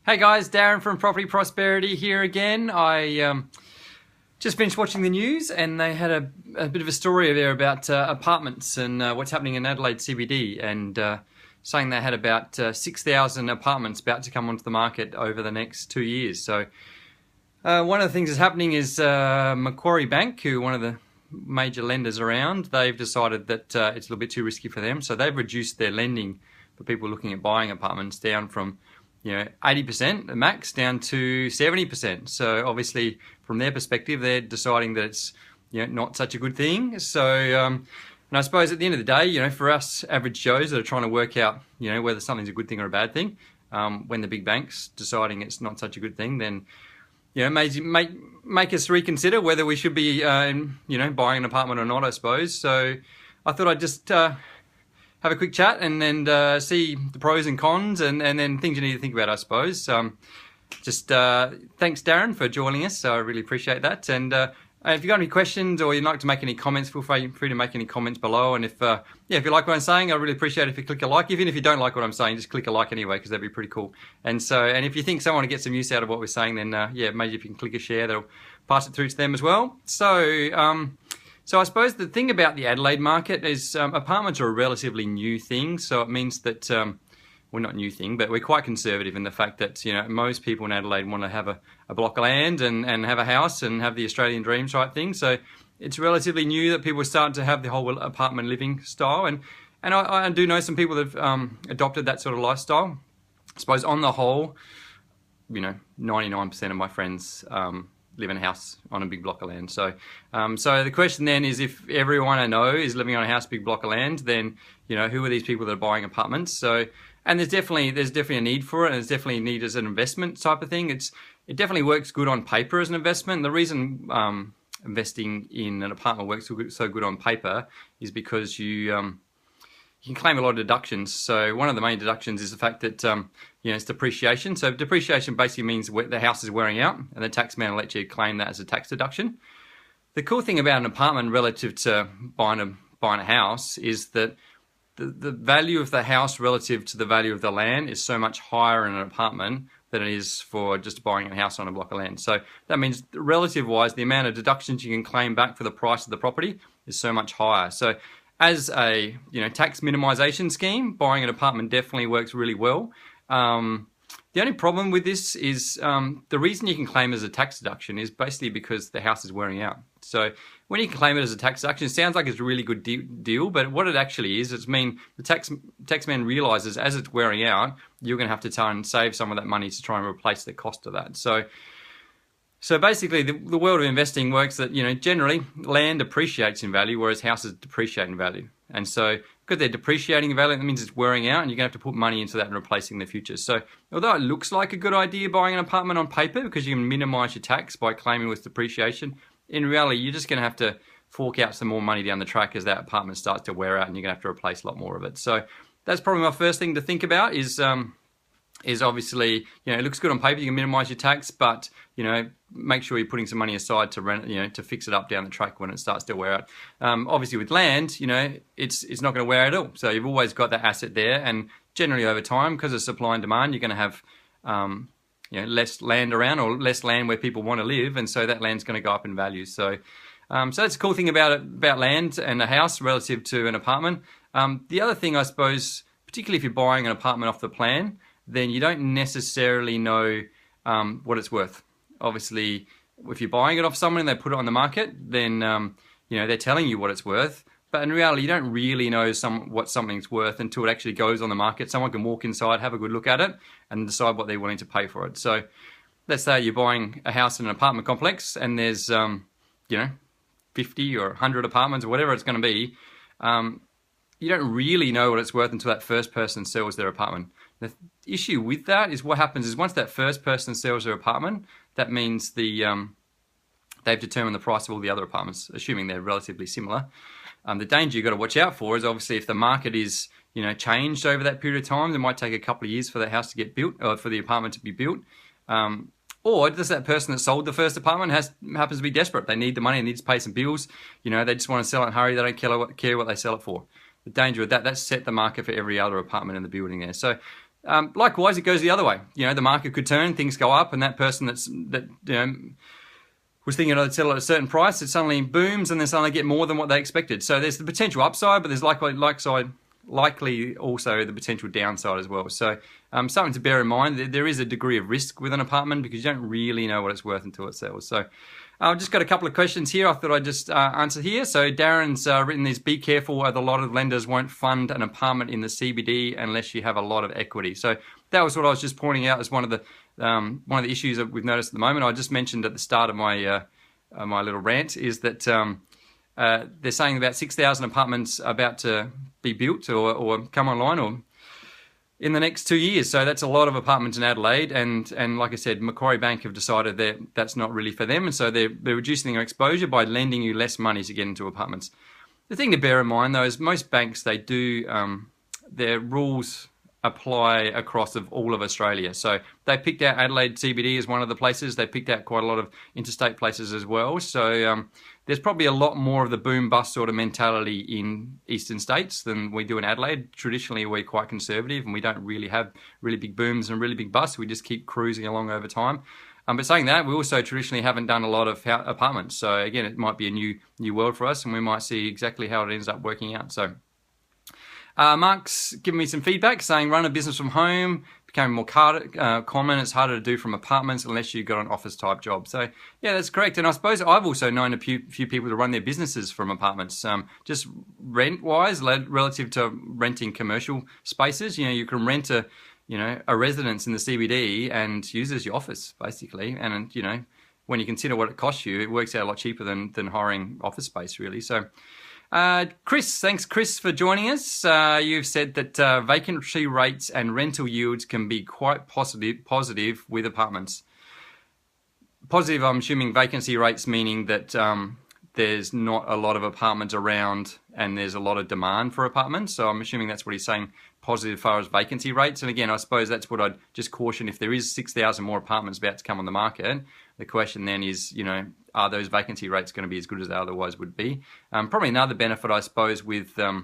Hey guys, Darren from Property Prosperity here again. I just finished watching the news and they had a bit of a story there about apartments and what's happening in Adelaide CBD, and saying they had about 6,000 apartments about to come onto the market over the next 2 years. So one of the things that's happening is Macquarie Bank, who are one of the major lenders around, they've decided that it's a little bit too risky for them. So they've reduced their lending for people looking at buying apartments down from 80% the max down to 70%. So obviously from their perspective, they're deciding that it's not such a good thing. So and I suppose at the end of the day, for us average Joes that are trying to work out whether something's a good thing or a bad thing, when the big banks deciding it's not such a good thing, then make us reconsider whether we should be buying an apartment or not, I suppose. So I thought I'd just have a quick chat and then see the pros and cons and then things you need to think about, I suppose. Thanks, Darren, for joining us. So I really appreciate that. And if you've got any questions or you'd like to make any comments, feel free to make any comments below. And if you like what I'm saying, I really appreciate it if you click a like. Even if you don't like what I'm saying, just click a like anyway, because that'd be pretty cool. And if you think someone will get some use out of what we're saying, then maybe if you can click a share, that'll pass it through to them as well. So I suppose the thing about the Adelaide market is apartments are a relatively new thing. So it means that, well, not new thing, but we're quite conservative in the fact that, most people in Adelaide want to have a block of land and have a house and have the Australian dream type thing. So it's relatively new that people are starting to have the whole apartment living style. And I do know some people that have adopted that sort of lifestyle. I suppose on the whole, 99% of my friends live in a house on a big block of land. So the question then is, if everyone I know is living on a house, big block of land, then who are these people that are buying apartments? So, and there's definitely a need for it, and there's definitely a need as an investment type of thing. It definitely works good on paper as an investment. The reason investing in an apartment works so good on paper is because you can claim a lot of deductions. So one of the main deductions is the fact that it's depreciation. So depreciation basically means the house is wearing out, and the tax man will let you claim that as a tax deduction. The cool thing about an apartment relative to buying a house is that the value of the house relative to the value of the land is so much higher in an apartment than it is for just buying a house on a block of land. So that means, relative wise, the amount of deductions you can claim back for the price of the property is so much higher. So as a tax minimization scheme, buying an apartment definitely works really well. The only problem with this is the reason you can claim it as a tax deduction is basically because the house is wearing out. So when you can claim it as a tax deduction, it sounds like it's a really good deal, but what it actually is, the tax man realizes as it's wearing out, you're going to have to try and save some of that money to try and replace the cost of that. So basically, the world of investing works that, generally land appreciates in value, whereas houses depreciate in value. And so because they're depreciating in value, that means it's wearing out, and you're going to have to put money into that and replacing the future. So although it looks like a good idea buying an apartment on paper because you can minimize your tax by claiming with depreciation, in reality, you're just going to have to fork out some more money down the track as that apartment starts to wear out, and you're going to have to replace a lot more of it. So that's probably my first thing to think about is obviously, it looks good on paper, you can minimize your tax, but, make sure you're putting some money aside to rent, to fix it up down the track when it starts to wear out. Obviously with land, it's not going to wear out at all. So you've always got that asset there, and generally over time, because of supply and demand, you're going to have, less land around, or less land where people want to live, and so that land's going to go up in value. So that's a cool thing about land and a house relative to an apartment. The other thing, I suppose, particularly if you're buying an apartment off the plan, then you don't necessarily know what it's worth. Obviously, if you're buying it off someone and they put it on the market, then they're telling you what it's worth. But in reality, you don't really know what something's worth until it actually goes on the market. Someone can walk inside, have a good look at it, and decide what they're willing to pay for it. So let's say you're buying a house in an apartment complex, and there's 50 or 100 apartments or whatever it's going to be. You don't really know what it's worth until that first person sells their apartment. The issue with that is what happens is once that first person sells their apartment, that means they've determined the price of all the other apartments, assuming they're relatively similar. The danger you've got to watch out for is obviously if the market is changed over that period of time, it might take a couple of years for the house to get built, or for the apartment to be built. Or does that person that sold the first apartment happens to be desperate? They need the money, they need to pay some bills. They just want to sell it in a hurry. They don't care what they sell it for. The danger with that's set the market for every other apartment in the building there. So Likewise, it goes the other way. You know, the market could turn, things go up, and that person that was thinking they'd settle at a certain price, it suddenly booms, and they suddenly get more than what they expected. So there's the potential upside, but there's likely also the potential downside as well. So something to bear in mind. There is a degree of risk with an apartment because you don't really know what it's worth until it sells. So I've just got a couple of questions here I thought I'd just answer here. So Darren's written this: be careful, as a lot of lenders won't fund an apartment in the CBD unless you have a lot of equity. So that was what I was just pointing out as one of the issues that we've noticed at the moment. I just mentioned at the start of my my little rant is that they're saying about 6,000 apartments are about to be built or come online or in the next 2 years. So that's a lot of apartments in Adelaide, and like I said, Macquarie Bank have decided that that's not really for them, and so they're reducing their exposure by lending you less money to get into apartments. The thing to bear in mind though is most banks, they do their rules apply across all of Australia. So they picked out Adelaide CBD as one of the places. They picked out quite a lot of interstate places as well. So there's probably a lot more of the boom bust sort of mentality in eastern states than we do in Adelaide. Traditionally, we're quite conservative and we don't really have really big booms and really big busts. We just keep cruising along over time. But saying that, we also traditionally haven't done a lot of apartments. So again, it might be a new world for us, and we might see exactly how it ends up working out. So Mark's given me some feedback saying run a business from home became more common. It's harder to do from apartments unless you've got an office type job. So yeah, that's correct. And I suppose I've also known a few people to run their businesses from apartments, just rent wise relative to renting commercial spaces. You know, you can rent a residence in the CBD and use it as your office basically. And you know, when you consider what it costs you, it works out a lot cheaper than hiring office space really. So Chris, thanks Chris for joining us. You've said that vacancy rates and rental yields can be quite positive with apartments. Positive, I'm assuming vacancy rates meaning that there's not a lot of apartments around and there's a lot of demand for apartments. So I'm assuming that's what he's saying, positive as far as vacancy rates. And again, I suppose that's what I'd just caution. If there is 6,000 more apartments about to come on the market, the question then is, you know, are those vacancy rates going to be as good as they otherwise would be? Probably another benefit, I suppose, with a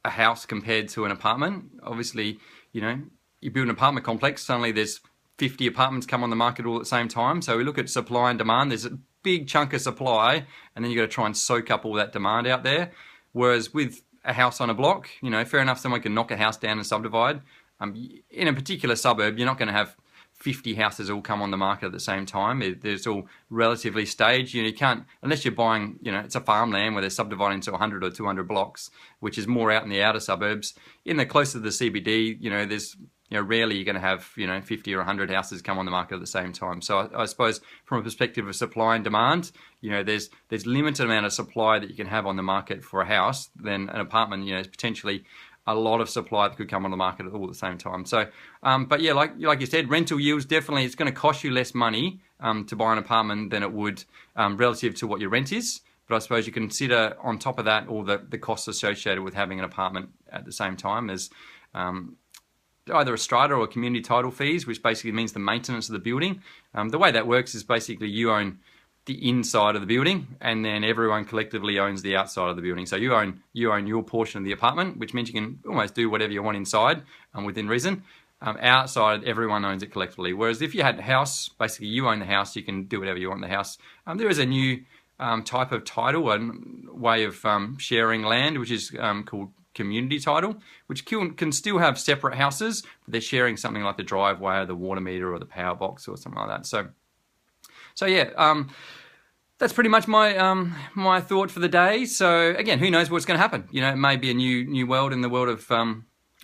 house compared to an apartment. Obviously, you know, you build an apartment complex, suddenly there's 50 apartments come on the market all at the same time. So we look at supply and demand. There's a big chunk of supply, and then you've got to try and soak up all that demand out there. Whereas with a house on a block, you know, fair enough, someone can knock a house down and subdivide. In a particular suburb, you're not going to have 50 houses all come on the market at the same time. It's all relatively staged. You know, you can't, unless you're buying, you know, it's a farmland where they're subdividing into 100 or 200 blocks, which is more out in the outer suburbs. In the closer to the CBD, you know, there's, you know, rarely you're going to have, you know, 50 or 100 houses come on the market at the same time. So I suppose from a perspective of supply and demand, you know, there's limited amount of supply that you can have on the market for a house. Then an apartment, you know, is potentially a lot of supply that could come on the market all at the same time. So, but yeah, like you said, rental yields, definitely it's going to cost you less money to buy an apartment than it would relative to what your rent is. But I suppose you consider on top of that all the costs associated with having an apartment at the same time as either a strata or community title fees, which basically means the maintenance of the building. The way that works is basically you own the inside of the building, and then everyone collectively owns the outside of the building. So you own your portion of the apartment, which means you can almost do whatever you want inside within reason. Outside, everyone owns it collectively. Whereas if you had a house, basically you own the house, you can do whatever you want in the house. There is a new type of title and way of sharing land, which is called community title, which can still have separate houses, but they're sharing something like the driveway or the water meter or the power box or something like that. So yeah, that's pretty much my my thought for the day. So again, who knows what's going to happen? You know, it may be a new world in the world of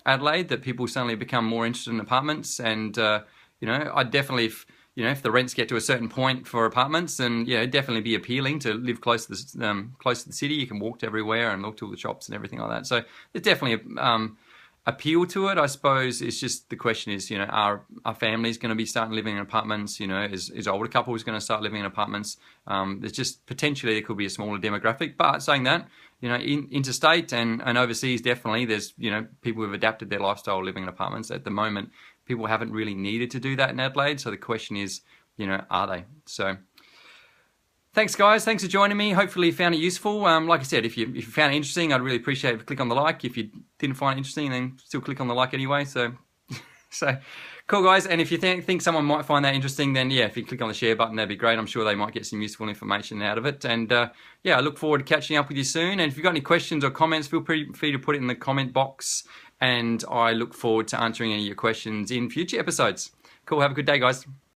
Adelaide, that people suddenly become more interested in apartments. And you know, I definitely, if the rents get to a certain point for apartments, then yeah, it'd definitely be appealing to live close to the city. You can walk to everywhere and look to all the shops and everything like that. So there's definitely appeal to it. I suppose it's just the question is, you know, are families going to be starting living in apartments? You know, is older couples going to start living in apartments? There's just potentially there could be a smaller demographic. But saying that, you know, interstate and overseas, definitely there's, you know, people who've adapted their lifestyle living in apartments. At the moment, people haven't really needed to do that in Adelaide. So the question is, you know, are they? So Thanks, guys. Thanks for joining me. Hopefully you found it useful. Like I said, if you found it interesting, I'd really appreciate it if you click on the like. If you didn't find it interesting, then still click on the like anyway. So cool, guys. And if you think someone might find that interesting, then yeah, if you click on the share button, that'd be great. I'm sure they might get some useful information out of it. And yeah, I look forward to catching up with you soon. And if you've got any questions or comments, feel free to put it in the comment box. And I look forward to answering any of your questions in future episodes. Cool. Have a good day, guys.